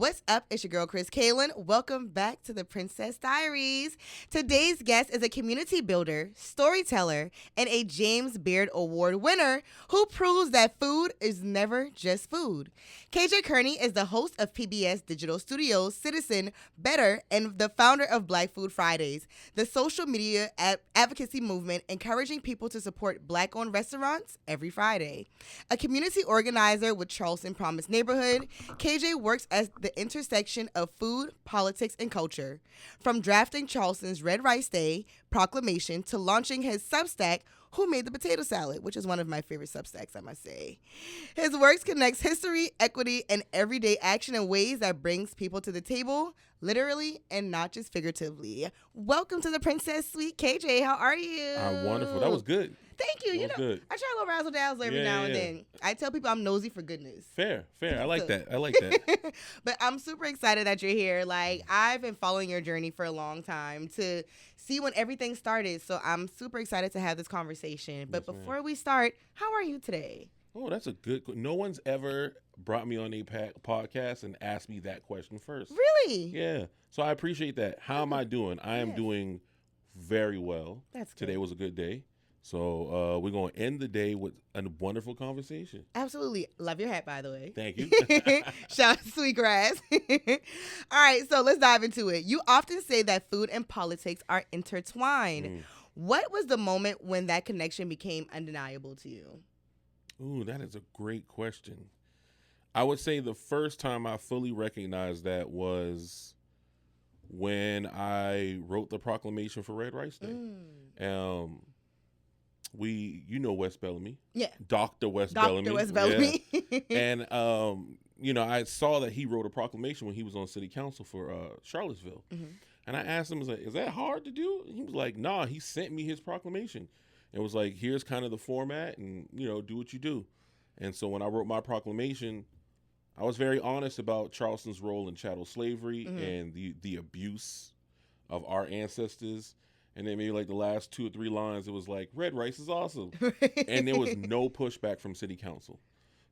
What's up? It's your girl, Chris Kalen. Welcome back to the Princess Diaries. Today's guest is a community builder, storyteller, and a James Beard Award winner who proves that food is never just food. KJ Kearney is the host of PBS Digital Studios, Citizen, Better, and the founder of Black Food Fridays, the social media advocacy movement encouraging people to support Black-owned restaurants every Friday. A community organizer with Charleston Promise Neighborhood, KJ works as the intersection of food, politics, and culture. From drafting Charleston's Red Rice Day proclamation to launching his Substack, Who Made the Potato Salad, which is one of my favorite Substacks, I must say. His works connects history, equity, and everyday action in ways that brings people to the table, literally and not just figuratively. Welcome to the Princess Suite, KJ. How are you? I'm wonderful. That was good. Thank you. Good. I try a little razzle dazzle every now and then. I tell people I'm nosy for goodness. Fair. I like that. But I'm super excited that you're here. Like, I've been following your journey for a long time to see when everything started. So I'm super excited to have this conversation. But before we start, how are you today? Oh, that's a good. No one's ever brought me on a podcast and asked me that question first. Really? Yeah. So I appreciate that. How am I doing? I am doing very well. That's good. Today was a good day. So we're going to end the day with a wonderful conversation. Absolutely. Love your hat, by the way. Thank you. Shout out to Sweetgrass. All right, so let's dive into it. You often say that food and politics are intertwined. What was the moment when that connection became undeniable to you? Ooh, that is a great question. I would say the first time I fully recognized that was when I wrote the proclamation for Red Rice Day. You know Wes Bellamy. Yeah. Dr. Wes Bellamy. Dr. Wes Bellamy. Yeah. And, I saw that he wrote a proclamation when he was on city council for Charlottesville. Mm-hmm. And I asked him, I was like, is that hard to do? And he was like, nah, he sent me his proclamation. It was like, here's kind of the format and, do what you do. And so when I wrote my proclamation, I was very honest about Charleston's role in chattel slavery and the abuse of our ancestors. And then maybe like the last 2 or 3 lines, it was like, red rice is awesome. And there was no pushback from city council.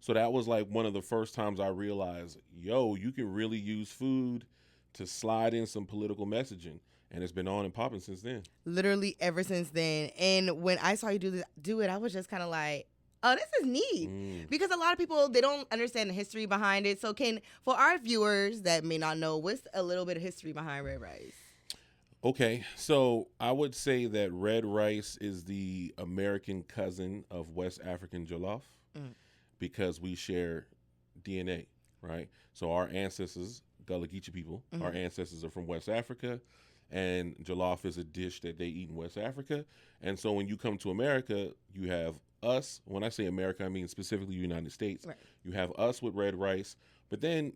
So that was like one of the first times I realized, you can really use food to slide in some political messaging. And it's been on and popping since then. Literally ever since then. And when I saw you do it, I was just kind of like, oh, this is neat. Because a lot of people, they don't understand the history behind it. So for our viewers that may not know, what's a little bit of history behind Red Rice? Okay, so I would say that red rice is the American cousin of West African jollof because we share DNA, right? So our ancestors, Gullah Geechee people, our ancestors are from West Africa, and jollof is a dish that they eat in West Africa. And so when you come to America, you have us. When I say America, I mean specifically the United States. Right. You have us with red rice, but then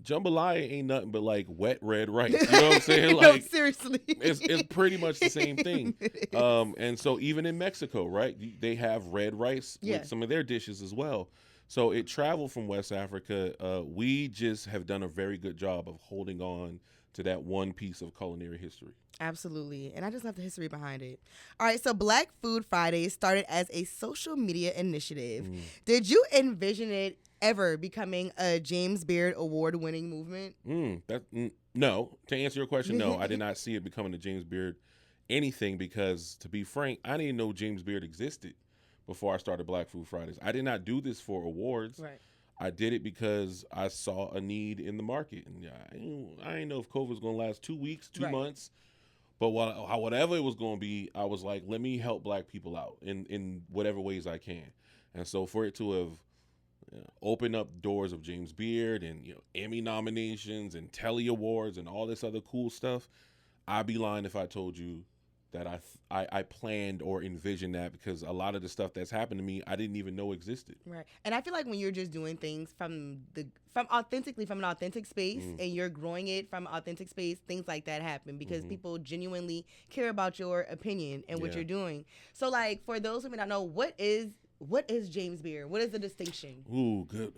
jambalaya ain't nothing but like wet red rice. You know what I'm saying? Like, no, seriously. It's pretty much the same thing. And so even in Mexico, right, they have red rice with some of their dishes as well. So it traveled from West Africa. We just have done a very good job of holding on to that one piece of culinary history. Absolutely. And I just love the history behind it. All right. So Black Food Fridays started as a social media initiative. Did you envision it ever becoming a James Beard Award-winning movement? No. To answer your question, no. I did not see it becoming a James Beard anything because, to be frank, I didn't know James Beard existed before I started Black Food Fridays. I did not do this for awards. Right. I did it because I saw a need in the market. And I didn't know if COVID was going to last 2 weeks, 2 months. But whatever it was going to be, I was like, let me help Black people out in whatever ways I can. And so for it to have opened up doors of James Beard and Emmy nominations and Telly Awards and all this other cool stuff, I'd be lying if I told you that I planned or envisioned that, because a lot of the stuff that's happened to me, I didn't even know existed. Right. And I feel like when you're just doing things from an authentic space and you're growing it from an authentic space, things like that happen because people genuinely care about your opinion and what you're doing. So like, for those who may not know, what is James Beard? What is the distinction? Ooh, good.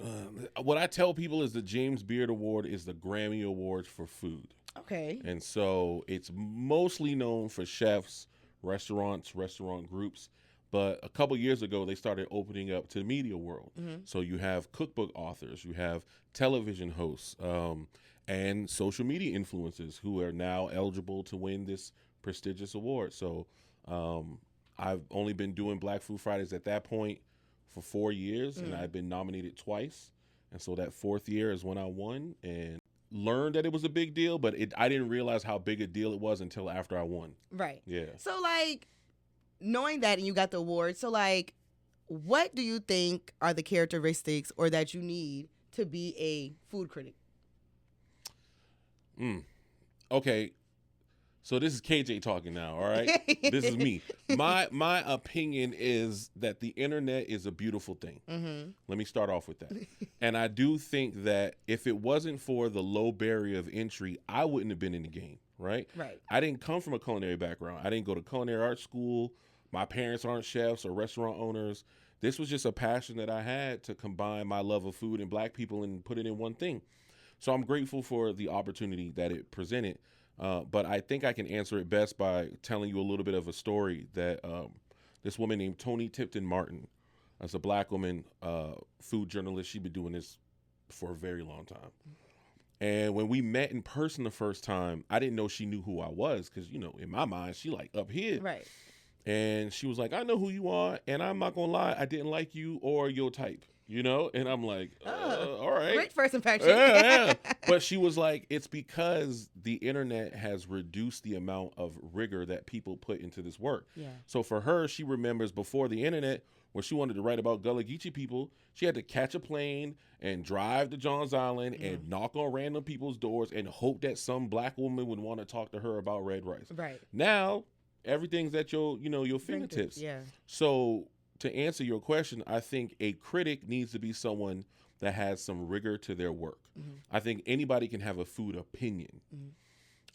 What I tell people is the James Beard Award is the Grammy Awards for food. Okay. And so it's mostly known for chefs, restaurants, restaurant groups. But a couple years ago, they started opening up to the media world. So you have cookbook authors, you have television hosts, and social media influencers who are now eligible to win this prestigious award. So I've only been doing Black Food Fridays at that point for 4 years, and I've been nominated twice. And so that fourth year is when I won and learned that it was a big deal, but I didn't realize how big a deal it was until after I won. Right. Yeah. So, like, knowing that and you got the award, so, like, what do you think are the characteristics or that you need to be a food critic? Okay. So this is KJ talking now, all right? This is me. My opinion is that the internet is a beautiful thing. Mm-hmm. Let me start off with that. And I do think that if it wasn't for the low barrier of entry, I wouldn't have been in the game, right? Right. I didn't come from a culinary background. I didn't go to culinary arts school. My parents aren't chefs or restaurant owners. This was just a passion that I had to combine my love of food and Black people and put it in one thing. So I'm grateful for the opportunity that it presented. But I think I can answer it best by telling you a little bit of a story that this woman named Toni Tipton Martin, as a Black woman, food journalist, she'd been doing this for a very long time. And when we met in person the first time, I didn't know she knew who I was because, in my mind, she like up here. Right. And she was like, I know who you are, and I'm not going to lie, I didn't like you or your type. And I'm like, all right. Great first impression. Yeah. But she was like, it's because the internet has reduced the amount of rigor that people put into this work. Yeah. So for her, she remembers before the internet, when she wanted to write about Gullah Geechee people, she had to catch a plane and drive to Johns Island and knock on random people's doors and hope that some Black woman would want to talk to her about red rice. Right. Now, everything's at your fingertips. Yeah. So to answer your question, I think a critic needs to be someone that has some rigor to their work. Mm-hmm. I think anybody can have a food opinion. Mm-hmm.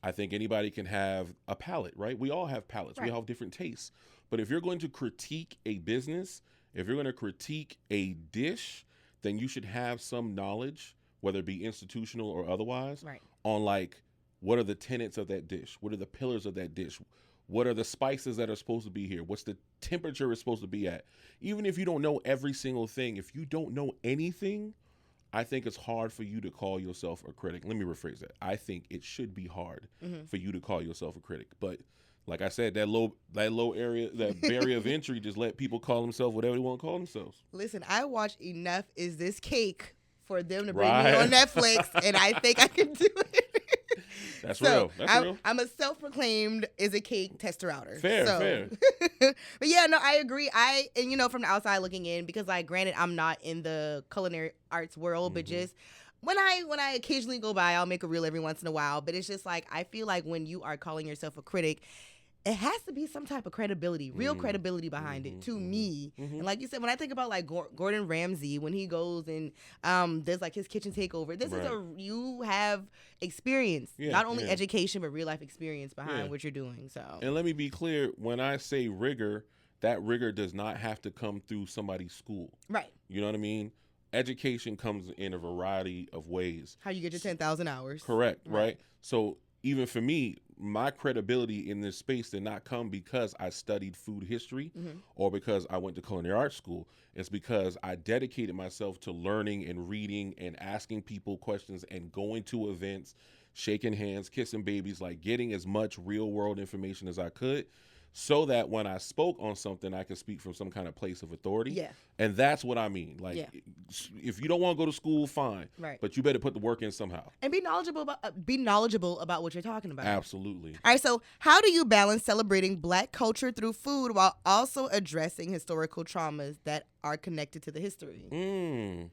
I think anybody can have a palate, right? We all have palates. Right. We all have different tastes. But if you're going to critique a business, if you're going to critique a dish, then you should have some knowledge, whether it be institutional or otherwise, right, on like what are the tenets of that dish? What are the pillars of that dish? What are the spices that are supposed to be here? What's the temperature it's supposed to be at? Even if you don't know every single thing, if you don't know anything, I think it's hard for you to call yourself a critic. Let me rephrase that. I think it should be hard for you to call yourself a critic. But like I said, that low area, that barrier of entry, just let people call themselves whatever they want to call themselves. Listen, I watch enough Is This Cake for them to bring me on Netflix, and I think I can do it. That's real. Real. I'm a self-proclaimed Is a Cake tester outer. Fair. But yeah, no, I agree. And from the outside looking in, because like granted, I'm not in the culinary arts world, but just when I occasionally go by, I'll make a reel every once in a while. But it's just like I feel like when you are calling yourself a critic, it has to be some type of credibility, real credibility behind it to me. And like you said, when I think about like Gordon Ramsay, when he goes and there's like his kitchen takeover, this is you have experience, not only education, but real life experience behind what you're doing. So, and let me be clear, when I say rigor, that rigor does not have to come through somebody's school. Right. You know what I mean? Education comes in a variety of ways. How you get your 10,000 hours. Correct, right? So even for me, my credibility in this space did not come because I studied food history or because I went to culinary arts school. It's because I dedicated myself to learning and reading and asking people questions and going to events, shaking hands, kissing babies, like getting as much real world information as I could, so that when I spoke on something, I could speak from some kind of place of authority. Yeah. And that's what I mean. Like, if you don't want to go to school, fine. Right. But you better put the work in somehow. And be knowledgeable about what you're talking about. Absolutely. All right, so how do you balance celebrating Black culture through food while also addressing historical traumas that are connected to the history?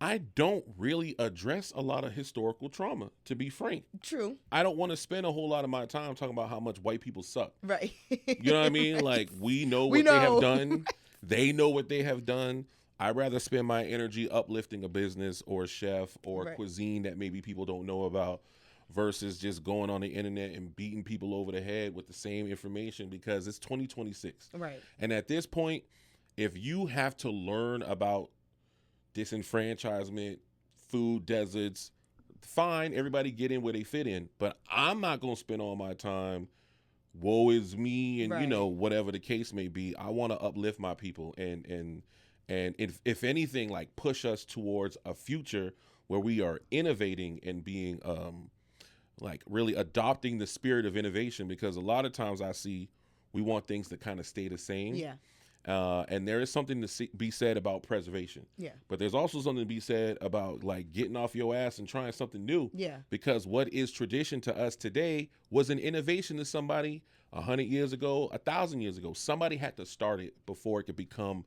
I don't really address a lot of historical trauma, to be frank. True. I don't want to spend a whole lot of my time talking about how much white people suck. Right. You know what I mean? Like, we know what they have done. They know what they have done. I'd rather spend my energy uplifting a business or a chef or a cuisine that maybe people don't know about versus just going on the internet and beating people over the head with the same information, because it's 2026. Right. And at this point, if you have to learn about disenfranchisement, food deserts, fine, everybody get in where they fit in, but I'm not going to spend all my time woe is me and whatever the case may be. I want to uplift my people and if anything, like push us towards a future where we are innovating and being like really adopting the spirit of innovation, because a lot of times I see we want things to kind of stay the same. Yeah. And there is something to be said about preservation. Yeah. But there's also something to be said about like getting off your ass and trying something new. Yeah. Because what is tradition to us today was an innovation to somebody 100 years ago, 1,000 years ago. Somebody had to start it before it could become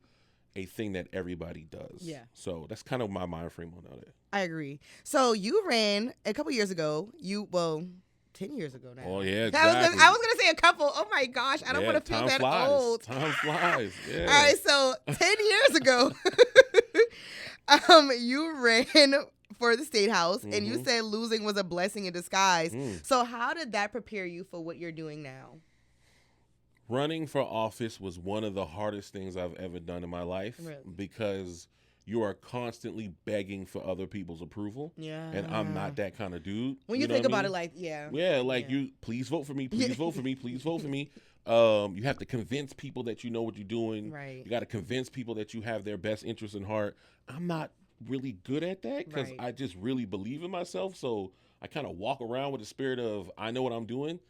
a thing that everybody does. Yeah. So that's kind of my mind frame on that. I agree. So you ran a couple years ago. 10 years ago now. Oh, yeah, exactly. I was going to say a couple. Oh, my gosh. I don't want to feel that old. Time flies. Yeah. All right. So 10 years ago, you ran for the State House, and you said losing was a blessing in disguise. So how did that prepare you for what you're doing now? Running for office was one of the hardest things I've ever done in my life. Really? Because you are constantly begging for other people's approval. Yeah. And I'm not that kind of dude. When you think about it, like, yeah. Yeah, like you, please vote for me, please vote for me, please vote for me. You have to convince people that you know what you're doing. Right. You got to convince people that you have their best interests in heart. I'm not really good at that because I just really believe in myself. So I kind of walk around with the spirit of, I know what I'm doing,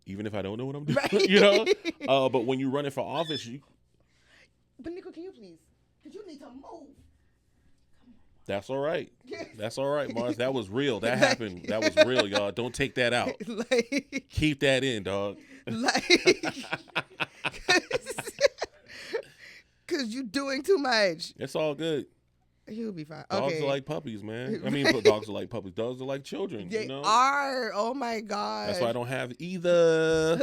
even if I don't know what I'm doing, right. you know? But when you're running for office, But Nico, can you please? Because you need to move. That's all right. That's all right, Mars. That was real. That happened. That was real, y'all. Don't take that out. Like, keep that in, dog. Like, because you're doing too much. It's all good. He'll be fine. Dogs Okay. are like puppies, man. I mean, dogs are like puppies. Dogs are like children. They you know? are. Oh, my God. That's why I don't have either.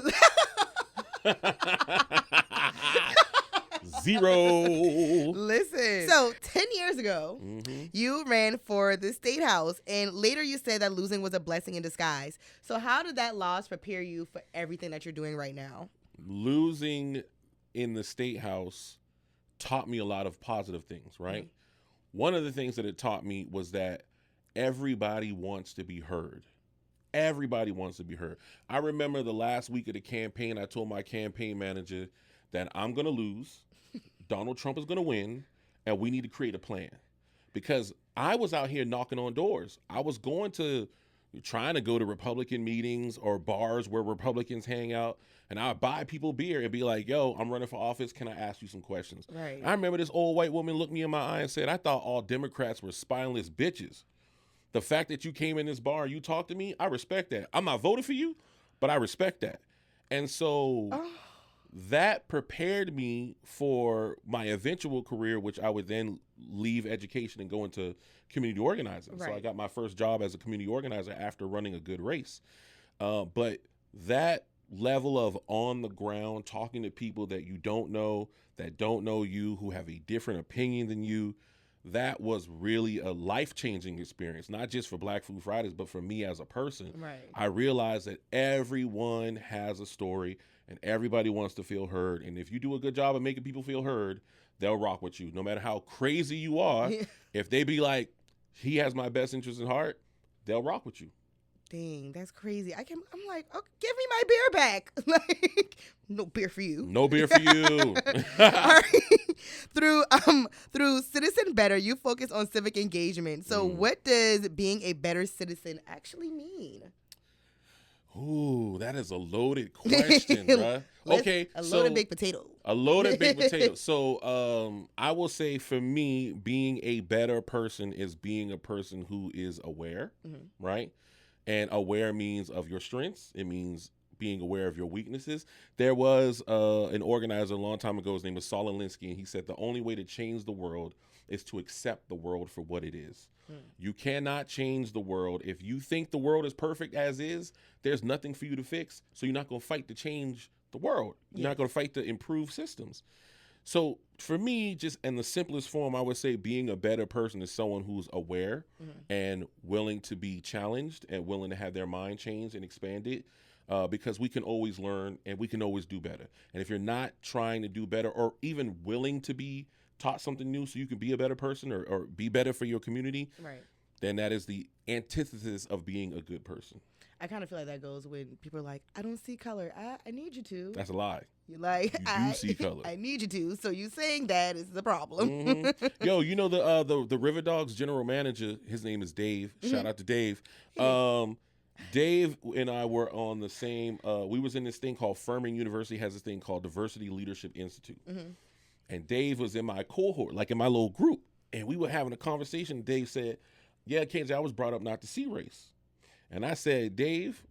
Zero. Listen. So 10 years ago, you ran for the State House, and later you said that losing was a blessing in disguise. So how did that loss prepare you for everything that you're doing right now? Losing in the State House taught me a lot of positive things, right? One of the things that it taught me was that everybody wants to be heard. Everybody wants to be heard. I remember the last week of the campaign, I told my campaign manager that I'm going to lose, Donald Trump is going to win, and we need to create a plan. Because I was out here knocking on doors. I was trying to go to Republican meetings or bars where Republicans hang out, and I would buy people beer and be like, yo, I'm running for office. Can I ask you some questions? Right. I remember this old white woman looked me in my eye and said, I thought all Democrats were spineless bitches. The fact that you came in this bar and you talked to me, I respect that. I'm not voting for you, but I respect that. And so that prepared me for my eventual career, which I would then leave education and go into community organizing. Right. So I got my first job as a community organizer after running a good race. But that level of on the ground, talking to people that you don't know, that don't know you, who have a different opinion than you, that was really a life-changing experience, not just for Black Food Fridays, but for me as a person. Right. I realized that everyone has a story and everybody wants to feel heard. And if you do a good job of making people feel heard, they'll rock with you. No matter how crazy you are, if they be like, he has my best interest in heart, they'll rock with you. Dang, that's crazy. I'm like, oh, give me my beer back. Like, no beer for you. No beer for you. All right. Through Citizen Better, you focus on civic engagement. So what does being a better citizen actually mean? Ooh, that is a loaded question, bruh. Okay, a loaded baked potato. A loaded baked potato. So I will say for me, being a better person is being a person who is aware, right? And aware means of your strengths. It means being aware of your weaknesses. There was an organizer a long time ago. His name was Saul Alinsky, and he said the only way to change the world is to accept the world for what it is. You cannot change the world. If you think the world is perfect as is, there's nothing for you to fix. So you're not going to fight to change the world. You're not going to fight to improve systems. So for me, just in the simplest form, I would say being a better person is someone who's aware and willing to be challenged and willing to have their mind changed and expanded, because we can always learn and we can always do better. And if you're not trying to do better or even willing to be taught something new so you can be a better person or be better for your community, right, then that is the antithesis of being a good person. I kind of feel like that goes when people are like, I don't see color. I need you to. That's a lie. You're like, You do see color. I need you to. So you saying that is the problem. Yo, you know the River Dogs general manager, his name is Dave. Shout out to Dave. Dave and I were on the same, we was in this thing called Furman University has this thing called Diversity Leadership Institute. And Dave was in my cohort, like in my little group. And we were having a conversation. Dave said, yeah, KJ, I was brought up not to see race. And I said, Dave,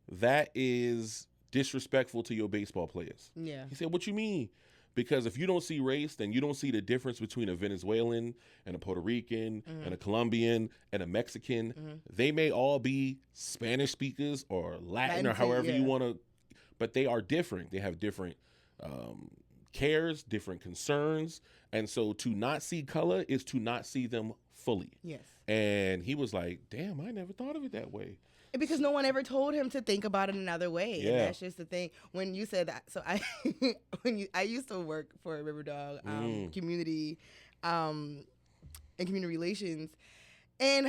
that is disrespectful to your baseball players. Yeah. He said, what you mean? Because if you don't see race, then you don't see the difference between a Venezuelan and a Puerto Rican and a Colombian and a Mexican. They may all be Spanish speakers or Latin or however you want to, but they are different. They have different cares, different concerns. And so to not see color is to not see them fully. Yes. And he was like, damn, I never thought of it that way. Because no one ever told him to think about it another way. Yeah. And that's just the thing. When you said that, so I used to work for River Dog community and community relations. And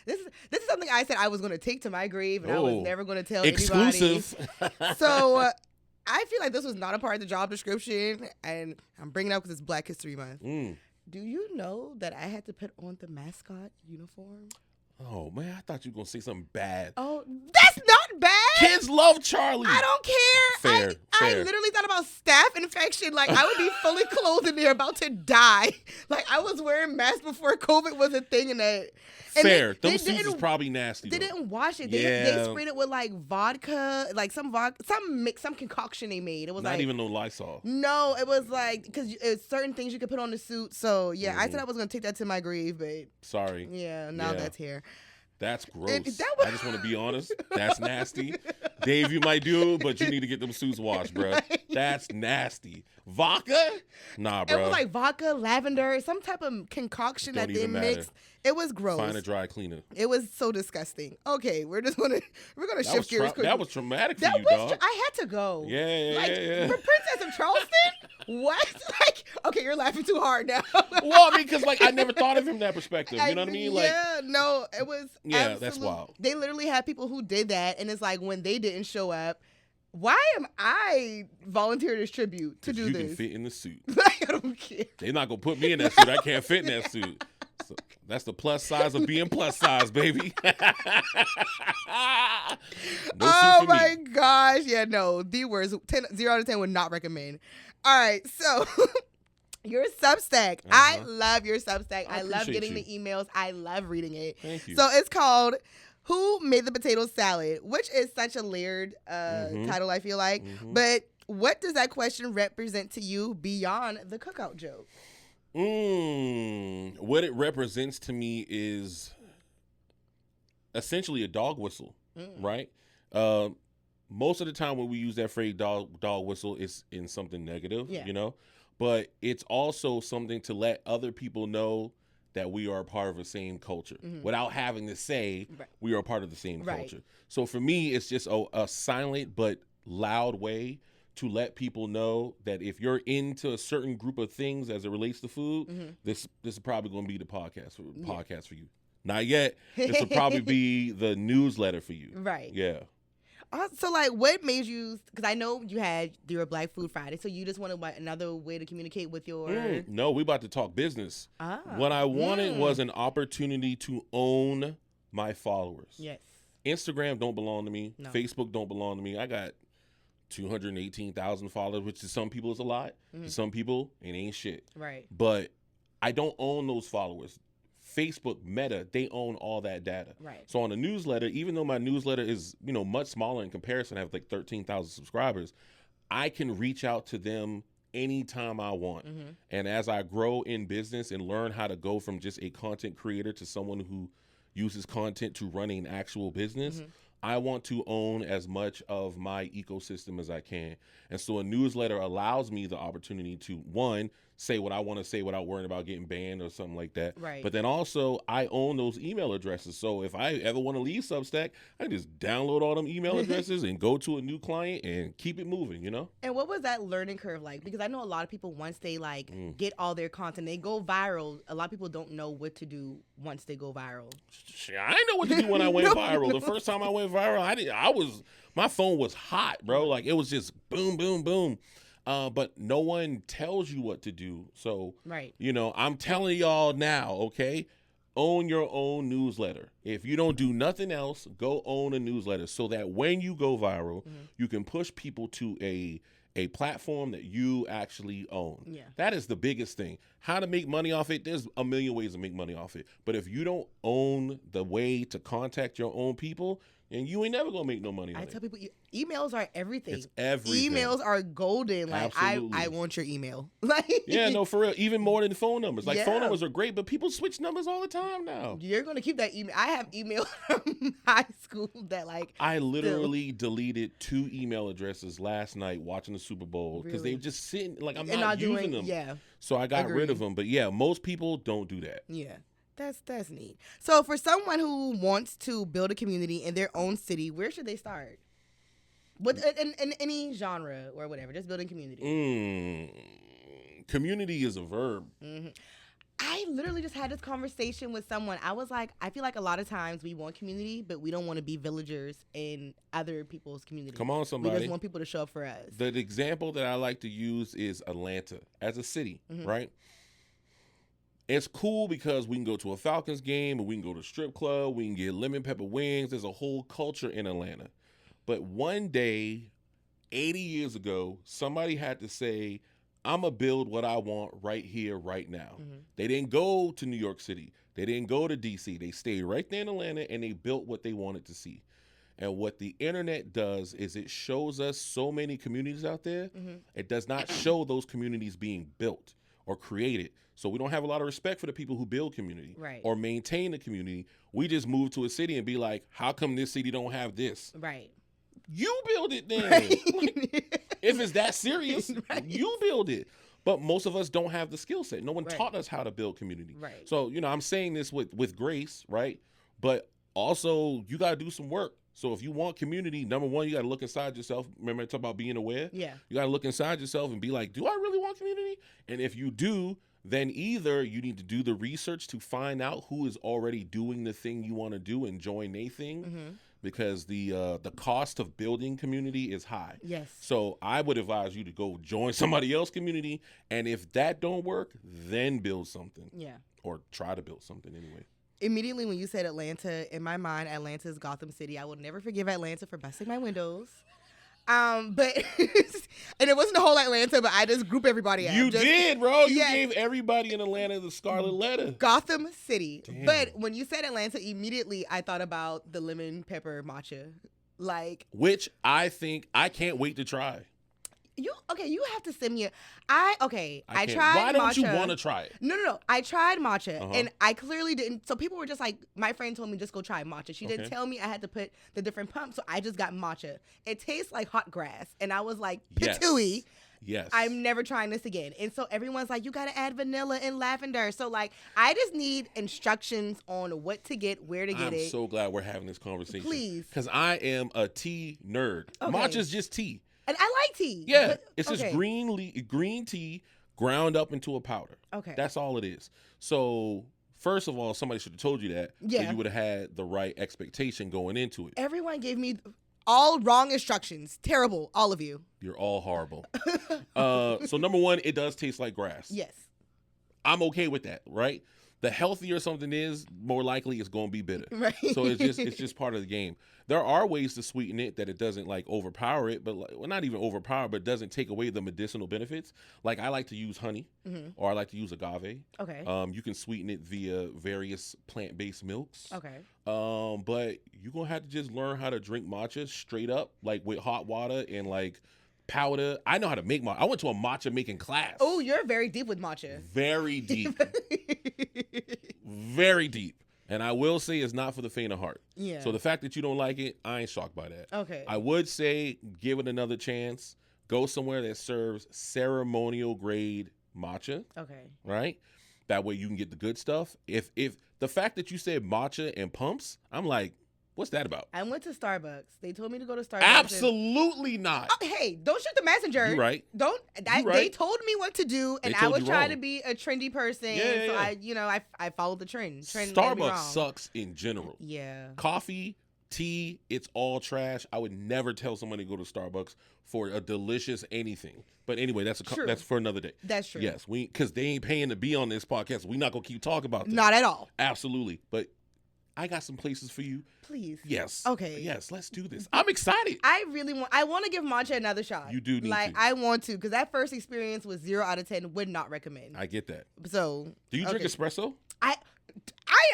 this is something I said I was going to take to my grave and I was never going to tell Exclusive. anybody. So I feel like this was not a part of the job description. And I'm bringing it up because it's Black History Month. Do you know that I had to put on the mascot uniform? Oh, man, I thought you were going to say something bad. Oh, that's not bad. Kids love Charlie. I don't care. I literally thought about staph infection. Like, I would be fully clothed in there about to die. Like, I was wearing masks before COVID was a thing. Fair. Those suits is probably nasty. They didn't wash it. They sprayed it with, like, vodka, like some concoction they made. It was not even no Lysol. No, it was like, because certain things you could put on the suit. So, yeah, I said I was going to take that to my grave, but. Sorry. Yeah, now that's here. That's gross. I just want to be honest. That's nasty. Dave, you might do, but you need to get them suits washed, bro. Right. That's nasty. Vodka? Nah, bro. It was like vodka, lavender, some type of concoction that they mixed. It was gross. Find a dry cleaner. It was so disgusting. Okay, we're gonna shift gears quickly. That was traumatic for you, dog. I had to go. Yeah. For Princess of Charleston? What? Like, okay, you're laughing too hard now. Well, I mean, because like I never thought of him from that perspective. You know what I mean? Like, no, it was. Yeah, that's wild. They literally had people who did that, and it's like when they didn't show up. Why am I volunteered as tribute to do this? You can fit in the suit. Like, I don't care. They're not gonna put me in that suit. I can't fit in that suit. So that's the plus size of being plus size, baby. Oh my gosh. Yeah, no. The words 0 out of 10 would not recommend. All right, so your Substack. I love your Substack. I love getting the emails. I love reading it. Thank you. So it's called Who Made the Potato Salad, which is such a layered title, I feel like. But what does that question represent to you beyond the cookout joke? What it represents to me is essentially a dog whistle, right? Most of the time when we use that phrase dog whistle, it's in something negative, you know? But it's also something to let other people know that we are a part of the same culture without having to say we are a part of the same culture. So for me, it's just a silent but loud way to let people know that if you're into a certain group of things as it relates to food, this is probably going to be the podcast for you. Not yet. This will probably be the newsletter for you. Right. Yeah. So, like, what made you? Because I know you had your Black Food Friday, so you just wanted another way to communicate with your. No, we about to talk business. What I wanted was an opportunity to own my followers. Yes. Instagram don't belong to me. No. Facebook don't belong to me. I got 218,000 followers, which to some people is a lot. To some people, it ain't shit. Right. But I don't own those followers. Facebook, Meta, they own all that data. Right. So on the newsletter, even though my newsletter is, much smaller in comparison, I have like 13,000 subscribers, I can reach out to them anytime I want. And as I grow in business and learn how to go from just a content creator to someone who uses content to running an actual business, I want to own as much of my ecosystem as I can. And so a newsletter allows me the opportunity to, one, say what I want to say without worrying about getting banned or something like that. Right. But then also, I own those email addresses. So if I ever want to leave Substack, I can just download all them email addresses and go to a new client and keep it moving, you know? And what was that learning curve like? Because I know a lot of people, once they get all their content, they go viral. A lot of people don't know what to do once they go viral. Shit, I didn't know what to do when I went viral. The first time I went viral, my phone was hot, bro. Like, it was just boom, boom, boom. But no one tells you what to do. So, right. You know, I'm telling y'all now, okay? Own your own newsletter. If you don't do nothing else, go own a newsletter so that when you go viral, you can push people to a platform that you actually own. Yeah. That is the biggest thing. How to make money off it, there's a million ways to make money off it. But if you don't own the way to contact your own people, and you ain't never gonna make no money on it. I tell people, emails are everything. It's everything. Emails are golden. Like, Absolutely. I want your email. Like, yeah, no, for real. Even more than phone numbers. Like, Yeah. phone numbers are great, but people switch numbers all the time now. You're gonna keep that email. I have email from high school that I literally deleted 2 email addresses last night watching the Super Bowl because they were just sitting. Like, I'm not using them. Yeah. So I got rid of Agreed. them. But yeah, most people don't do that. Yeah. That's neat. So for someone who wants to build a community in their own city, where should they start? In any genre or whatever, just building community. Community is a verb. I literally just had this conversation with someone. I was like, I feel like a lot of times we want community, but we don't want to be villagers in other people's community. Come on, somebody. We just want people to show up for us. The example that I like to use is Atlanta as a city, right? It's cool because we can go to a Falcons game, or we can go to a strip club, we can get lemon pepper wings. There's a whole culture in Atlanta. But one day, 80 years ago, somebody had to say, I'm going to build what I want right here, right now. They didn't go to New York City. They didn't go to D.C. They stayed right there in Atlanta, and they built what they wanted to see. And what the internet does is it shows us so many communities out there. It does not show those communities being built or created. So we don't have a lot of respect for the people who build community or maintain the community. We just move to a city and be like, how come this city don't have this? Right. You build it then. If it's that serious, you build it. But most of us don't have the skill set. No one taught us how to build community. Right. So, you know, I'm saying this with grace, right? But also, you got to do some work. So if you want community, number one, you got to look inside yourself. Remember I talked about being aware? Yeah. You got to look inside yourself and be like, do I really want community? And if you do, then either you need to do the research to find out who is already doing the thing you want to do and join their thing. Because the cost of building community is high. Yes. So I would advise you to go join somebody else's community. And if that don't work, then build something. Yeah. Or try to build something anyway. Immediately when you said Atlanta, in my mind, Atlanta is Gotham City. I will never forgive Atlanta for busting my windows. But and it wasn't the whole Atlanta, but I just group everybody out. You did, bro. You Yeah. gave everybody in Atlanta the scarlet letter. Gotham City. Damn. But when you said Atlanta, immediately I thought about the lemon pepper matcha. Like, Which I think I can't wait to try. you have to send me I can't. tried Why don't matcha. you want to try it? No. I tried matcha and I clearly didn't. So people were just like, my friend told me just go try matcha. She didn't tell me I had to put the different pumps. So I just got matcha. It tastes like hot grass. And I was like, patooey. Yes. I'm never trying this again. And so everyone's like, you got to add vanilla and lavender. So like, I just need instructions on what to get, where to get it. I'm so glad we're having this conversation. Please. Because I am a tea nerd. Okay. Matcha's just tea. And I like tea. Yeah. but- It's just green tea ground up into a powder. Okay. That's all it is. So first of all, somebody should have told you that. Yeah. So you would have had the right expectation going into it. Everyone gave me all wrong instructions. Terrible, all of you. You're all horrible. So number one, it does taste like grass. Yes. I'm okay with that, right? The healthier something is, more likely it's going to be bitter. Right. So it's just part of the game. There are ways to sweeten it that it doesn't like overpower it, but not even overpower, but doesn't take away the medicinal benefits. Like I like to use honey, or I like to use agave. Okay. You can sweeten it via various plant-based milks. Okay. But you're gonna have to just learn how to drink matcha straight up, like with hot water and like powder. I know how to make matcha. I went to a matcha making class. Oh, you're very deep with matcha. Very deep. Very deep. And I will say it's not for the faint of heart. Yeah. So the fact that you don't like it, I ain't shocked by that. Okay. I would say give it another chance. Go somewhere that serves ceremonial grade matcha, Okay. right? That way you can get the good stuff. If the fact that you said matcha and pumps, I'm like, what's that about? I went to Starbucks. They told me to go to Starbucks. Absolutely not. Oh, hey, don't shoot the messenger. You right. They right. told me what to do, and I was trying to be a trendy person. Yeah, so yeah. I followed the trend. Starbucks sucks in general. Yeah. Coffee, tea, it's all trash. I would never tell someone to go to Starbucks for a delicious anything. But anyway, that's for another day. That's true. Yes, because they ain't paying to be on this podcast. We're not gonna keep talking about this. Not at all. Absolutely. But I got some places for you. Please. Yes. Okay. Yes, let's do this. I'm excited. I want to give matcha another shot. You do need to. I want to, because that first experience was 0 out of 10. Would not recommend. I get that. So. Do you drink espresso? I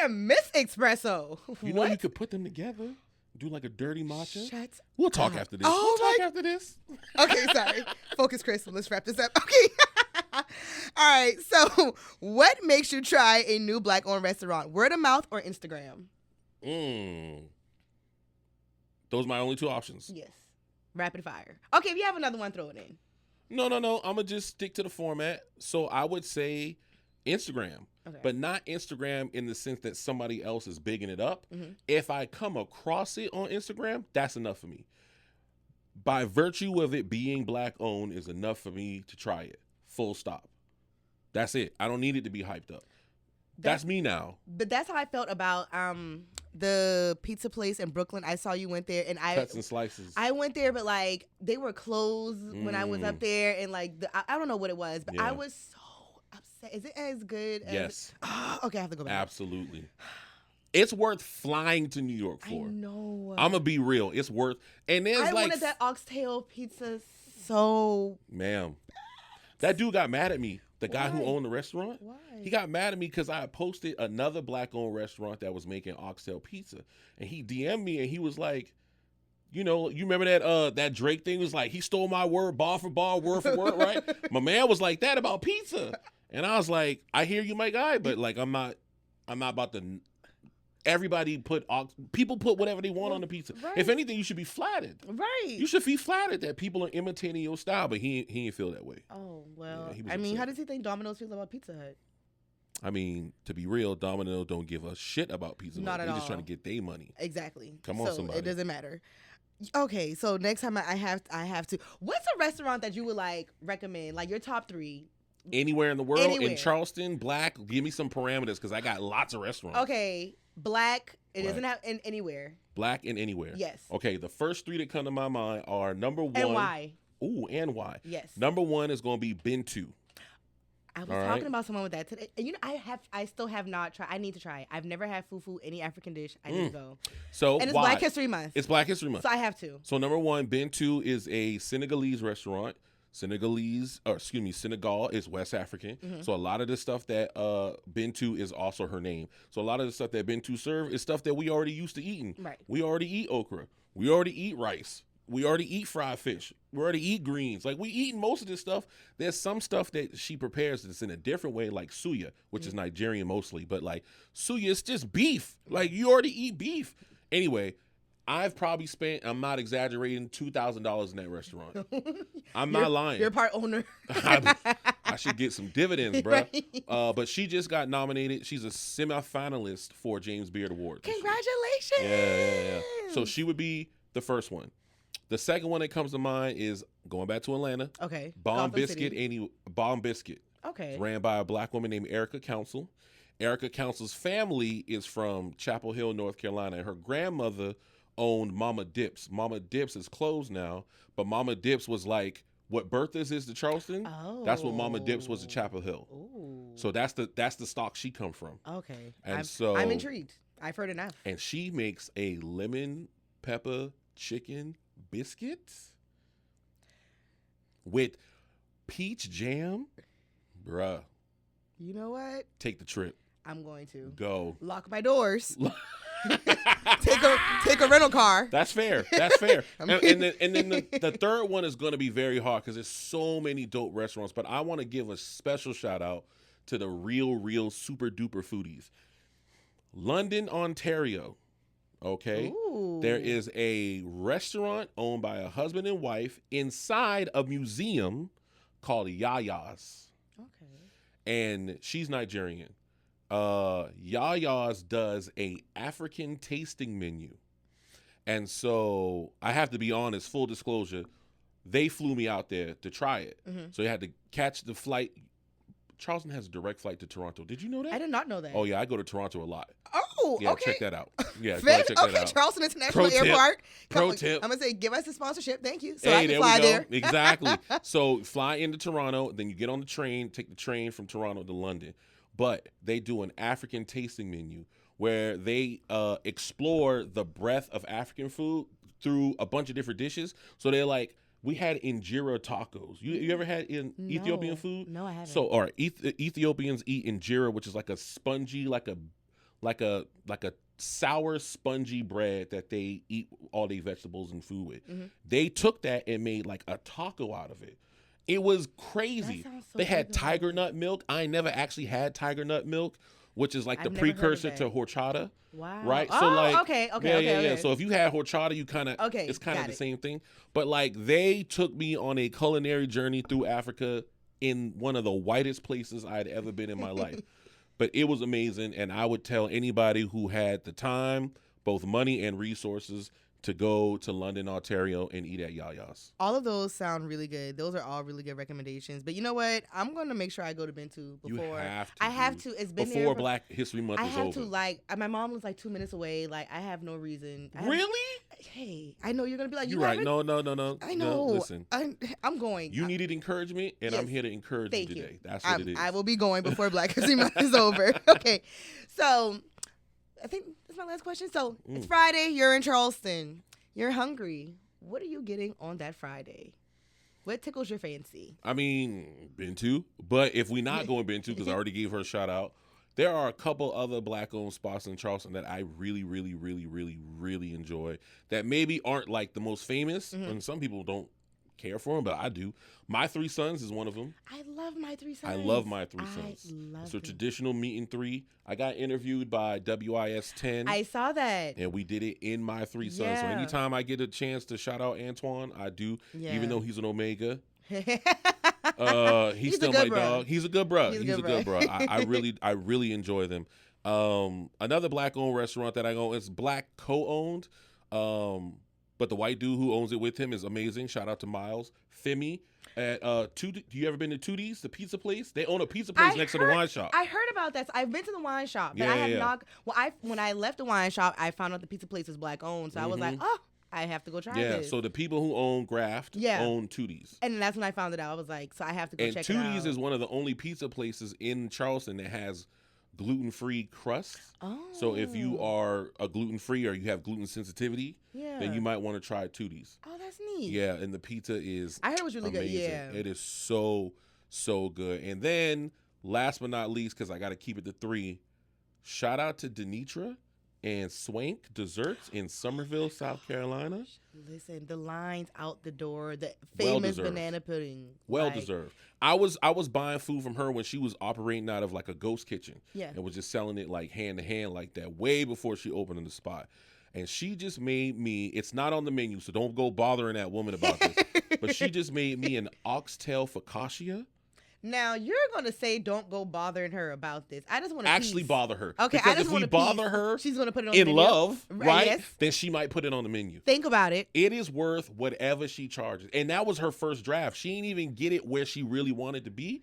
am Miss Espresso. You know you could put them together. Do like a dirty matcha. We'll talk after this. We'll talk after this. Okay, sorry. Focus, Chris. Let's wrap this up. Okay. All right. So, what makes you try a new Black-owned restaurant? Word of mouth or Instagram? Those are my only two options. Yes. Rapid fire. Okay, if you have another one, throw it in. No. I'm going to just stick to the format. So I would say Instagram, but not Instagram in the sense that somebody else is bigging it up. Mm-hmm. If I come across it on Instagram, that's enough for me. By virtue of it being Black-owned is enough for me to try it. Full stop. That's it. I don't need it to be hyped up. That's me now. But that's how I felt about the pizza place in Brooklyn. I saw you went there, and Cuts and Slices. I went there, but like they were closed when I was up there, and like I don't know what it was, but I was so upset. Is it as good? Yes. Okay, I have to go back. Absolutely. It's worth flying to New York for. I know. I'm gonna be real. It's worth. And there's I wanted that oxtail pizza so. Ma'am, that dude got mad at me. The guy who owned the restaurant. Why? He got mad at me because I posted another Black-owned restaurant that was making oxtail pizza, and he DM'd me and he was like, you remember that Drake thing was like he stole my word, bar for bar, word for word, right? My man was like that about pizza, and I was like, I hear you, my guy, but like I'm not about to. Everybody people put whatever they want on the pizza. Right. If anything, you should be flattered. Right. You should be flattered that people are imitating your style, but he didn't feel that way. Oh, well. Yeah, I mean, how does he think Domino's feels about Pizza Hut? I mean, to be real, Domino don't give a shit about Pizza Hut. Not at all. They're just trying to get their money. Exactly. Come on, somebody. It doesn't matter. Okay, so next time I have to. What's a restaurant that you would like recommend? Like your top 3? Anywhere in the world? Anywhere. In Charleston, Black? Give me some parameters because I got lots of restaurants. Okay, Black. It doesn't have anywhere. Black and anywhere. Yes. Okay, the first 3 that come to my mind are number 1. And why? Ooh, and why? Yes. Number 1 is going to be Bintu. I was talking about someone with that today. And I still have not tried. I need to try it. I've never had fufu, any African dish. I need to go. So and it's Black History Month. It's Black History Month. So I have to. So number 1, Bintu is a Senegalese restaurant. Senegal is West African. Mm-hmm. So a lot of the stuff that Bintu is also her name. So a lot of the stuff that Bintu serve is stuff that we already used to eating. Right. We already eat okra. We already eat rice. We already eat fried fish. We already eat greens. Like we eating most of this stuff. There's some stuff that she prepares that's in a different way, like suya, which is Nigerian mostly. But like suya is just beef. Like you already eat beef. Anyway, I've probably spent, I'm not exaggerating, $2,000 in that restaurant. I'm not lying. You're part owner. I should get some dividends, bro. Right. But she just got nominated. She's a semifinalist for James Beard Award. Congratulations. Yeah. So she would be the first one. The second one that comes to mind is going back to Atlanta. Okay. Bomb Biscuit. Okay. It's ran by a Black woman named Erica Council. Erica Council's family is from Chapel Hill, North Carolina. And her grandmother owned Mama Dips. Mama Dips is closed now, but Mama Dips was like what Bertha's is to Charleston. Oh. That's what Mama Dips was to Chapel Hill. Ooh. So that's the stock she come from. Okay. And I'm intrigued. I've heard enough. And she makes a lemon pepper chicken biscuit with peach jam. Bruh. You know what? Take the trip. I'm going to. Go. Lock my doors. Take a rental car. That's fair. and then the third one is going to be very hard because there's so many dope restaurants. But I want to give a special shout out to the real super duper foodies. London, Ontario. Okay. Ooh. There is a restaurant owned by a husband and wife inside a museum called Yaya's. Okay. And she's Nigerian. Yaya's does a African tasting menu. And so I have to be honest, full disclosure, they flew me out there to try it. Mm-hmm. So you had to catch the flight. Charleston has a direct flight to Toronto. Did you know that? I did not know that. Oh, yeah. I go to Toronto a lot. Oh, Yeah, okay. check that out. Yeah, go ahead, check that out. Charleston International Pro tip. Airport. Pro tip. I'm going to say, give us the sponsorship. Thank you. So Hey, I can fly we go. there. Exactly. So fly into Toronto, then you get on the train, take the train from Toronto to London. But they do an African tasting menu where they explore the breadth of African food through a bunch of different dishes. So they're like, we had injera tacos. You ever had Ethiopian food? No, I haven't. So, all right, Ethiopians eat injera, which is like a spongy, like a sour, spongy bread that they eat all their vegetables and food with. Mm-hmm. They took that and made like a taco out of it. It was crazy. That sounds so They had good. tiger nut milk. I never actually had tiger nut milk, which is like I've the never heard of precursor that. to horchata. Wow. Right? Oh, So like, okay. yeah. So if you had horchata, you kind of, Okay, it's kind of got the it. same thing. But like, they took me on a culinary journey through Africa in one of the whitest places I had ever been in my life. But it was amazing, and I would tell anybody who had the time, both money and resources, to go to London, Ontario, and eat at Yaya's. All of those sound really good. Those are all really good recommendations. But you know what? I'm going to make sure I go to Bentu before. You have to. I have to. It's been before there Black History Month I is have over. to, like, my mom was like 2 minutes away. Like, I have no reason. Really? Hey, I know you're going to be like, You're right. haven't? No. I No, know. listen. I'm going. You needed encouragement, and Yes. I'm here to encourage you Thank today. you. That's what it is. I will be going before Black History Month is over. Okay. So, I think that's my last question. So, it's Friday. You're in Charleston. You're hungry. What are you getting on that Friday? What tickles your fancy? I mean, Bentu. But if we not going Bentu, because I already gave her a shout out, there are a couple other Black-owned spots in Charleston that I really, really, really, really, really enjoy that maybe aren't like the most famous, and some people don't care for them, but I do. My Three Sons is one of them. I love My Three Sons. I love My Three Sons. Love So them. traditional meat and three. I got interviewed by WIS 10. I saw that. And we did it in My Three Sons. So Yeah. anytime I get a chance to shout out Antoine, I do. Yeah. Even though he's an Omega. He's He's a still good my bruh. dog. He's a good bruh. He's a He's a good good bruh. I really enjoy them. Another Black-owned restaurant that I go, it's Black co-owned. But the white dude who owns it with him is amazing. Shout out to Miles. Femi at you ever been to Tootie's, the pizza place? They own a pizza place next to the wine shop. I heard about that. So I've been to the wine shop, but I have not. Well, when I left the wine shop, I found out the pizza place was Black owned. So I was like, oh, I have to go try this. So the people who own Graft own Tootie's. And that's when I found it out. I was like, so I have to go And check it out. Tootie's is one of the only pizza places in Charleston that has gluten-free crusts. Oh. So if you are a gluten-free or you have gluten sensitivity, then you might want to try Tootie's. Oh, that's neat. Yeah, and the pizza is I heard it was really amazing. good. Yeah. It is so good. And then last but not least, because I got to keep it to 3, shout out to Denitra and Swank Desserts in Summerville, South Carolina. Listen, the lines out the door, the famous banana pudding. Well deserved. I was buying food from her when she was operating out of like a ghost kitchen. Yeah. And was just selling it like hand to hand like that way before she opened the spot. And she just made me, it's not on the menu, so don't go bothering that woman about this. But she just made me an oxtail focaccia. Now, you're going to say don't go bothering her about this. I just want to Actually bother her. Okay, because I just if want we to bother her she's going to put it on the in menu. love, right? Yes. Then she might put it on the menu. Think about it. It is worth whatever she charges. And that was her first draft. She didn't even get it where she really wanted to be.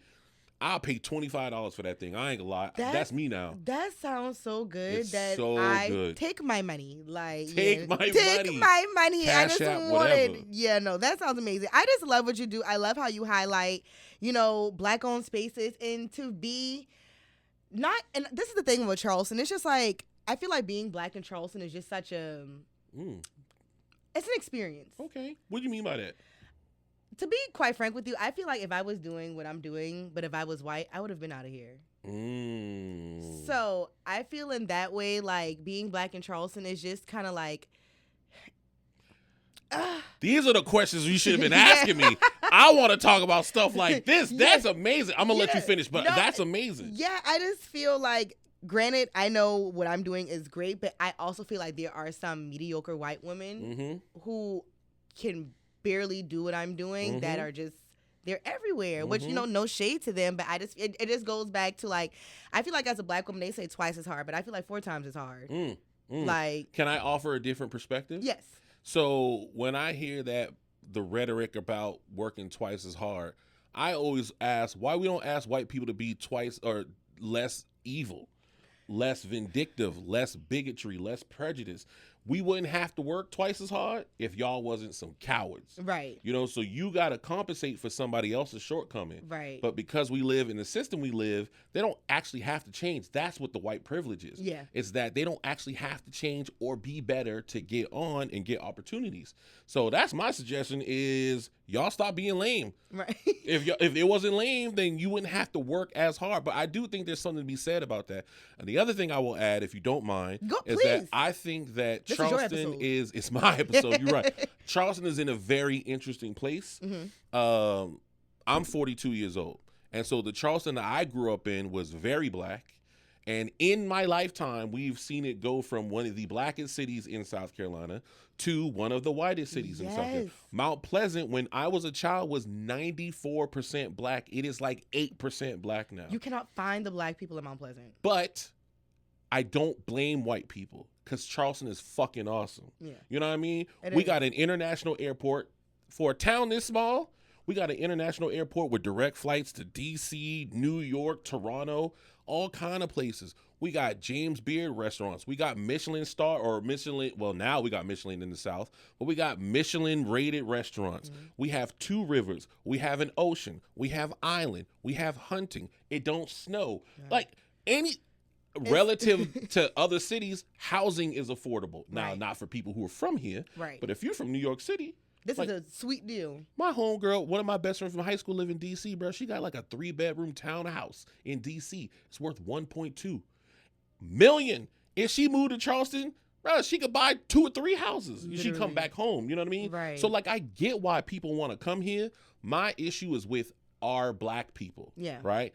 I'll pay $25 for that thing. I ain't gonna lie. That's me now. That sounds so good It's that so I good. take my money. Like Take my money. Take my money. I Cash just App, want whatever. it. Yeah, no, that sounds amazing. I just love what you do. I love how you highlight, Black owned spaces and to be not and this is the thing with Charleston. It's just like I feel like being Black in Charleston is just such a it's an experience. Okay. What do you mean by that? To be quite frank with you, I feel like if I was doing what I'm doing, but if I was white, I would have been out of here. So I feel in that way, like being Black in Charleston is just kind of like. These are the questions you should have been asking me. I want to talk about stuff like this. That's amazing. I'm going to let you finish, but that's amazing. Yeah, I just feel like, granted, I know what I'm doing is great, but I also feel like there are some mediocre white women who can barely do what I'm doing that are just they're everywhere, which, Mm-hmm. no shade to them, but it just goes back to, like, I feel like as a black woman, they say twice as hard, but I feel like 4 times as hard. Like, Can I offer a different perspective? yes. So when I hear that, the rhetoric about working twice as hard, I always ask why we don't ask white people to be twice or less evil, less vindictive, less bigotry, less prejudice. We wouldn't have to work twice as hard if y'all wasn't some cowards. Right. So you got to compensate for somebody else's shortcoming. Right. But because we live in the system we live, they don't actually have to change. That's what the white privilege is. Yeah. It's that they don't actually have to change or be better to get on and get opportunities. So that's my suggestion is y'all stop being lame. Right. If it wasn't lame, then you wouldn't have to work as hard. But I do think there's something to be said about that. And the other thing I will add, if you don't mind, is please. that I think that This Charleston it's my episode. You're right. Charleston is in a very interesting place. Mm-hmm. I'm 42 years old. And so the Charleston that I grew up in was very black. And in my lifetime, we've seen it go from one of the blackest cities in South Carolina to one of the whitest cities in South Carolina. Mount Pleasant, when I was a child, was 94% black. It is like 8% black now. You cannot find the black people in Mount Pleasant. But I don't blame white people because Charleston is fucking awesome. Yeah. You know what I mean? It We is. got an international airport. For a town this small, we got an international airport with direct flights to D.C., New York, Toronto, all kind of places. We got James Beard restaurants. We got Michelin well, now we got Michelin in the South, but we got Michelin rated restaurants. Mm-hmm. We have 2 rivers. We have an ocean. We have island. We have hunting. It don't snow. Yeah. Like relative to other cities, housing is affordable. Now, right. Not for people who are from here, right. But if you're from New York City, this is a sweet deal. My homegirl, one of my best friends from high school, live in D.C., bro. She got like a 3-bedroom townhouse in D.C. It's worth $1.2 million. If she moved to Charleston, bro, she could buy 2 or 3 houses. Literally. She come back home. You know what I mean? Right. So, like, I get why people want to come here. My issue is with our black people. Yeah. Right?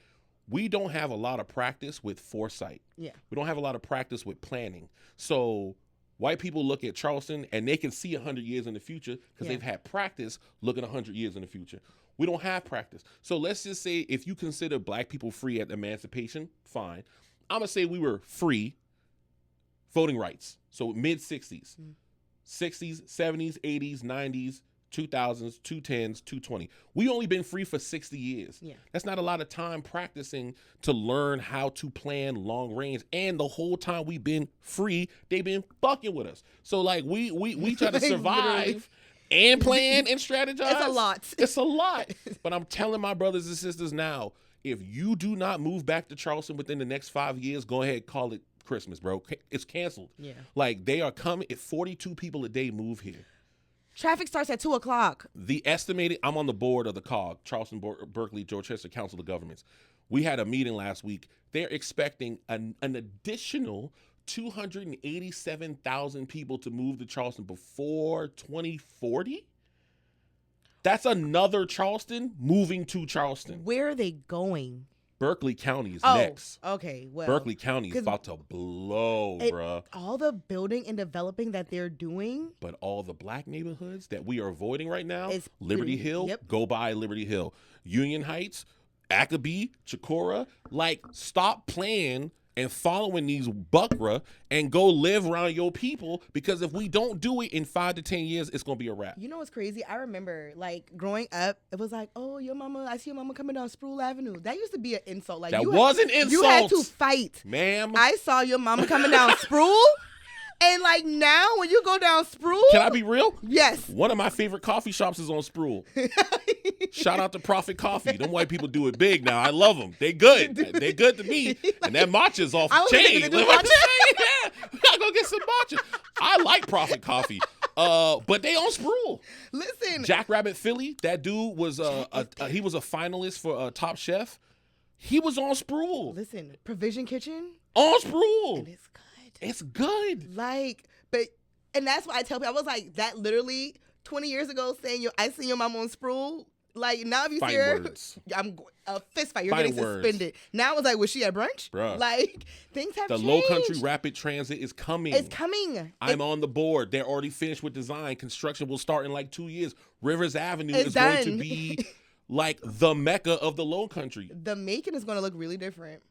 We don't have a lot of practice with foresight. Yeah. We don't have a lot of practice with planning. So white people look at Charleston and they can see 100 years in the future because they've had practice looking 100 years in the future. We don't have practice. So let's just say if you consider black people free at emancipation, fine. I'm going to say we were free voting rights. So mid-60s, 60s, 70s, 80s, 90s, 2000s, 210s, 220. We only been free for 60 years. Yeah. That's not a lot of time practicing to learn how to plan long range. And the whole time we've been free, they've been fucking with us. So like we try to survive and plan and strategize. It's a lot. It's a lot. But I'm telling my brothers and sisters now, if you do not move back to Charleston within the next 5 years, go ahead, call it Christmas, bro. It's canceled. Yeah. Like they are coming. If 42 people a day move here. Traffic starts at 2:00. The estimated, I'm on the board of the COG, Charleston, Berkeley, Dorchester Council of Governments. We had a meeting last week. They're expecting an additional 287,000 people to move to Charleston before 2040. That's another Charleston moving to Charleston. Where are they going? Berkeley County is next. Okay, well. Berkeley County is about to blow, bruh. All the building and developing that they're doing. But all the black neighborhoods that we are avoiding right now, It's Liberty Hill, go by Liberty Hill. Union Heights, Accoby, Chicora, like stop playing and following these buckra and go live around your people, because if we don't do it in 5 to 10 years, it's going to be a wrap. You know what's crazy? I remember, like, growing up, it was like, oh, I see your mama coming down Sproul Avenue. That used to be an insult. Like, that was an insult. You had to fight. Ma'am. I saw your mama coming down Sproul. And, like, now when you go down Sproul. Can I be real? Yes. One of my favorite coffee shops is on Sproul. Shout out to Profit Coffee. Them white people do it big now. I love them. They good. They good to me. And that matcha's off the chain. We gotta go get some matcha. I like Profit Coffee. But they on Sproul. Listen. Jackrabbit Philly, that dude was he was a finalist for Top Chef. He was on Sproul. Listen, Provision Kitchen. On Sproul. And it's good. It's good. Like, and that's why I tell people, I was like, that literally 20 years ago saying, I seen your mom on Sproul. Like, now if you see her, I'm a fist fight. You're getting suspended. Now it's like, was she at brunch? Bruh. Like, things have changed. The Low Country Rapid Transit is coming. It's coming. I'm on the board. They're already finished with design. Construction will start in like 2 years. Rivers Avenue is done. going to be like the mecca of the Low Country. The Macon is going to look really different.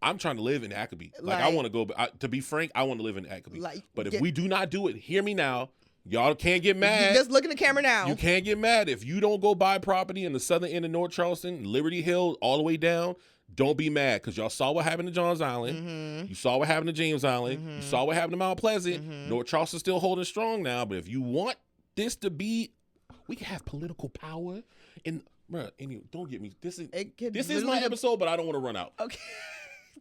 I'm trying to live in Ackaby. I want to go. To be frank, I want to live in Ackaby. But if we do not do it, hear me now. Y'all can't get mad. Just look in the camera now. You can't get mad. If you don't go buy property in the southern end of North Charleston, Liberty Hill, all the way down, don't be mad because y'all saw what happened to Johns Island. Mm-hmm. You saw what happened to James Island. Mm-hmm. You saw what happened to Mount Pleasant. Mm-hmm. North Charleston's still holding strong now. But if you want this to be, we can have political power. And, bruh, anyway, don't get me. This is my episode, but I don't want to run out. Okay.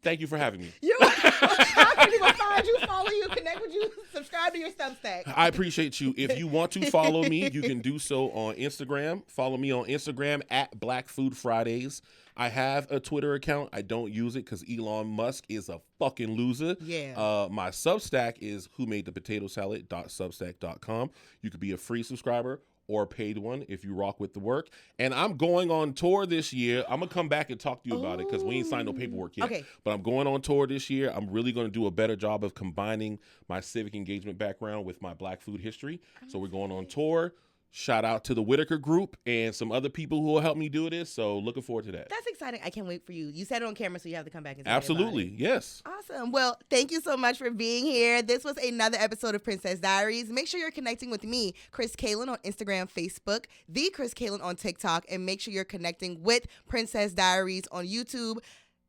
Thank you for having me. You're welcome. How can people find you, follow you, connect with you, subscribe to your Substack? I appreciate you. If you want to follow me, you can do so on Instagram. Follow me on Instagram at Black Food Fridays. I have a Twitter account. I don't use it because Elon Musk is a fucking loser. Yeah. My Substack is whomadethepotato.substack.com. You could be a free subscriber or a paid one if you rock with the work. And I'm going on tour this year. I'm going to come back and talk to you about it because we ain't signed no paperwork yet. Okay. But I'm going on tour this year. I'm really going to do a better job of combining my civic engagement background with my Black food history. So we're going on tour. Shout out to the Whitaker Group and some other people who will help me do this. So looking forward to that. That's exciting. I can't wait for you. You said it on camera, so you have to come back and say Absolutely. about it. Yes. Awesome. Well, thank you so much for being here. This was another episode of Princess Diaries. Make sure you're connecting with me, Chris Kalen, on Instagram, Facebook, the Chris Kalen on TikTok, and make sure you're connecting with Princess Diaries on YouTube,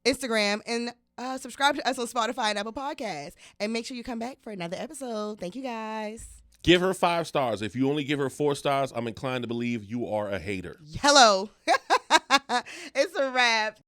Instagram, and subscribe to us on Spotify and Apple Podcasts. And make sure you come back for another episode. Thank you, guys. Give her 5 stars. If you only give her 4 stars, I'm inclined to believe you are a hater. Hello. It's a wrap.